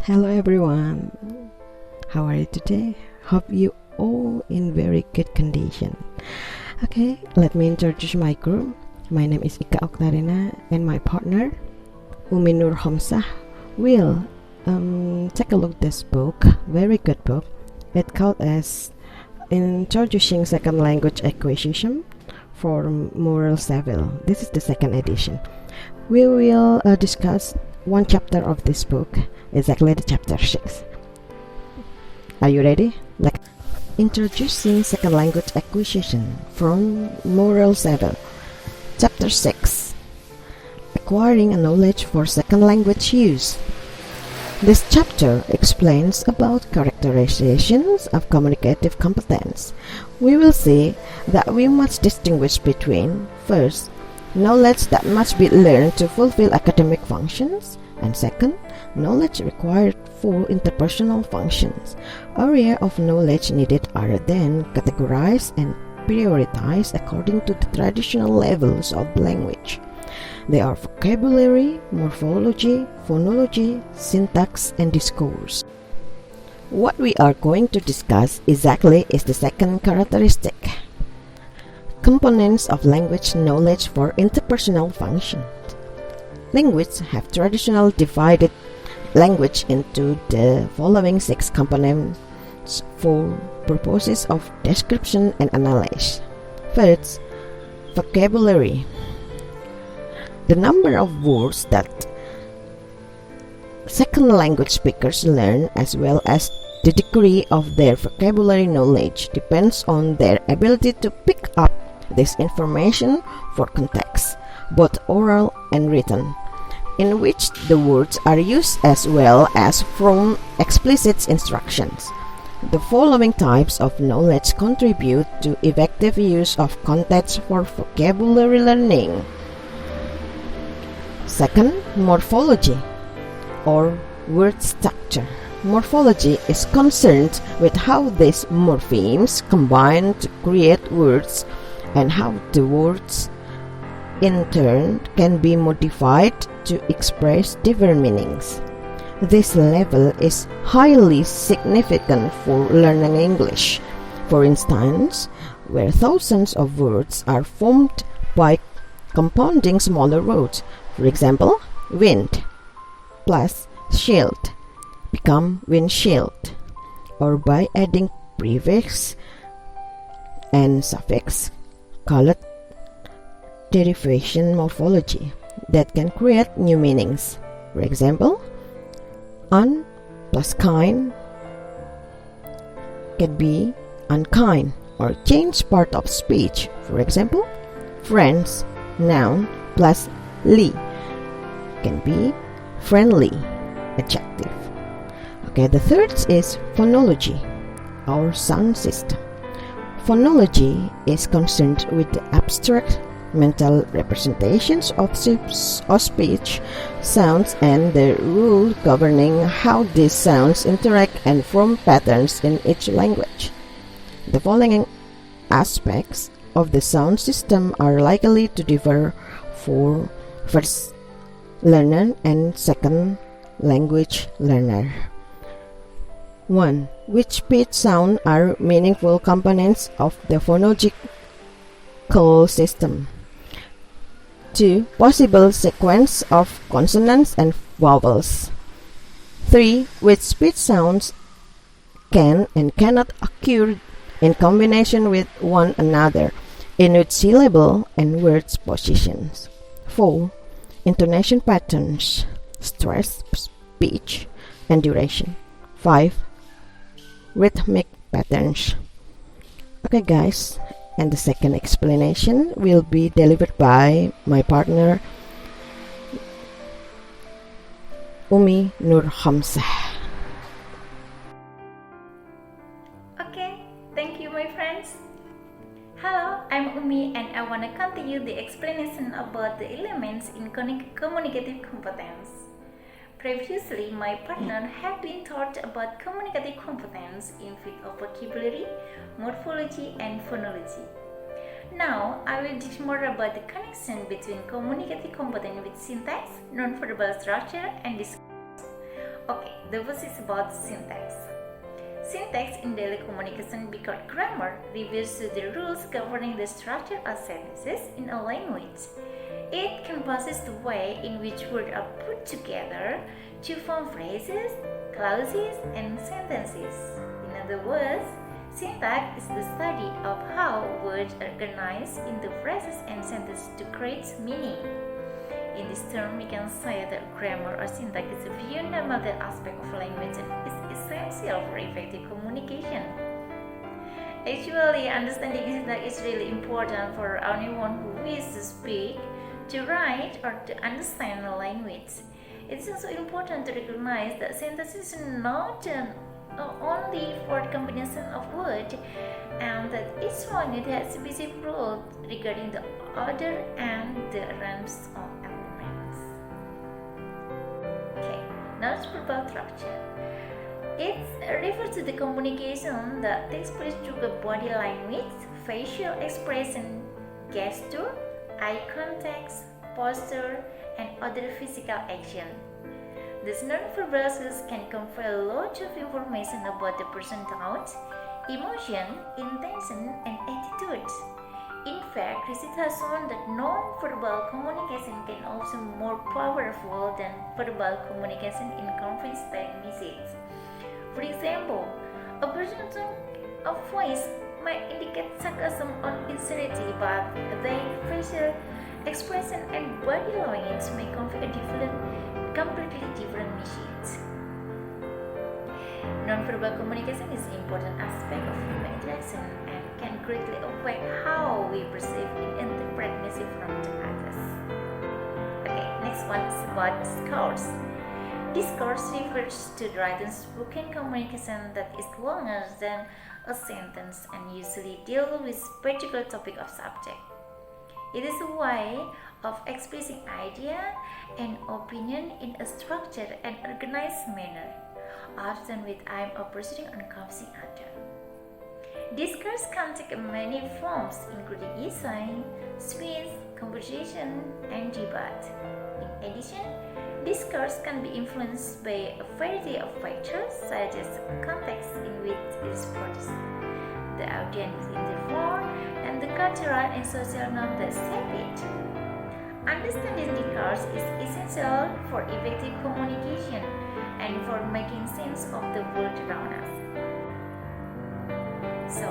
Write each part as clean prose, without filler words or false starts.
Hello everyone, how are you today? Hope you all in very good condition. Okay, let me introduce my group. My name is Ika Oktarina and my partner Nurkhomsah will take a look this book, very good book. It called as Introducing Second Language Acquisition for Moral Saville. This is the second edition. We will discuss one chapter of this book, exactly the chapter 6. Are you ready? Introducing Second Language Acquisition from Moral Saville. Chapter 6. Acquiring a knowledge for second language use. This chapter explains about characterizations of communicative competence. We will see that we must distinguish between, first, knowledge that must be learned to fulfill academic functions, and second, knowledge required for interpersonal functions. Areas of knowledge needed are then categorized and prioritized according to the traditional levels of language. They are vocabulary, morphology, phonology, syntax, and discourse. What we are going to discuss exactly is the second characteristic. Components of language knowledge for interpersonal functions. Languages have traditionally divided language into the following 6 components for purposes of description and analysis. First, vocabulary. The number of words that second language speakers learn, as well as the degree of their vocabulary knowledge, depends on their ability to pick up this information for context, both oral and written, in which the words are used as well as from explicit instructions. The following types of knowledge contribute to effective use of context for vocabulary learning. Second, morphology or word structure. Morphology is concerned with how these morphemes combine to create words and how the words in turn can be modified to express different meanings. This level is highly significant for learning English. For instance, where thousands of words are formed by compounding smaller words. For example, wind plus shield become windshield, or by adding prefix and suffix called derivation morphology that can create new meanings. For example, un plus kind can be unkind, or change part of speech. For example, friends noun plus ly can be friendly adjective. Okay, the third is phonology, our sound system. Phonology is concerned with the abstract mental representations of speech sounds and the rule governing how these sounds interact and form patterns in each language. The following aspects of the sound system are likely to differ for first learner and second language learner. 1. Which speech sounds are meaningful components of the phonological system? 2. Possible sequence of consonants and vowels. 3. Which speech sounds can and cannot occur in combination with one another, in which syllable and words positions. 4. Intonation patterns, stress, speech, and duration. 5. Rhythmic patterns. Okay guys, and the second explanation will be delivered by my partner Nurkhomsah. Okay, thank you my friends. Hello, I'm Umi and I want to continue the explanation about the elements in communicative competence. Previously, my partner had been taught about communicative competence in field of vocabulary, morphology, and phonology. Now, I will teach more about the connection between communicative competence with syntax, nonverbal structure, and discourse. Okay, the first is about syntax. Syntax in daily communication, because grammar refers to the rules governing the structure of sentences in a language. It compasses the way in which words are put together to form phrases, clauses, and sentences. In other words, syntax is the study of how words are organized into phrases and sentences to create meaning. In this term, we can say that grammar or syntax is a fundamental aspect of language and is essential for effective communication. Actually, understanding syntax is really important for anyone who wishes to speak, to write, or to understand a language. It is also important to recognize that syntax is not only for combination of words, and that each language has specific rules regarding the order and the range of elements. Okay, non-verbal structure. It refers to the communication that takes place through the body language, facial expression, gesture, eye contact, posture, and other physical action. These non-verbal cues can convey a lot of information about the person's thoughts, emotion, intention, and attitudes. In fact, research has shown that non-verbal communication can also be more powerful than verbal communication in conveying messages. For example, a person's tone of voice might indicate sarcasm or sincerity, but their facial expression and body language may convey a completely different message. Non-verbal communication is an important aspect of human interaction and can greatly affect how we perceive and interpret message from the others. Okay, next one is about discourse. Discourse refers to the written spoken communication that is longer than a sentence and usually deals with particular topic or subject. It is a way of expressing idea and opinion in a structured and organized manner, often with aim of persuading and convincing others. Discourse can take many forms, including essay, speech, conversation, and debate. In addition, discourse can be influenced by a variety of factors such as context in which it is produced, the audience in the form, and the cultural and social norms that shape it. Understanding discourse is essential for effective communication and for making sense of the world around us. So,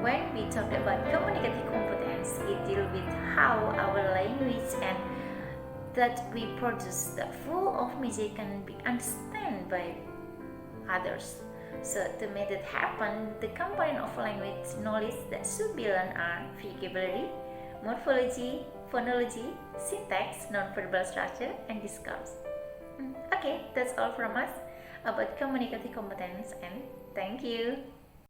when we talk about communicative competence, it deals with how our language and that we produce the full of message can be understood by others. So to make that happen, the component of language knowledge that should be learned are vocabulary, morphology, phonology, syntax, non-verbal structure, and discourse. Okay, that's all from us about communicative competence, and thank you.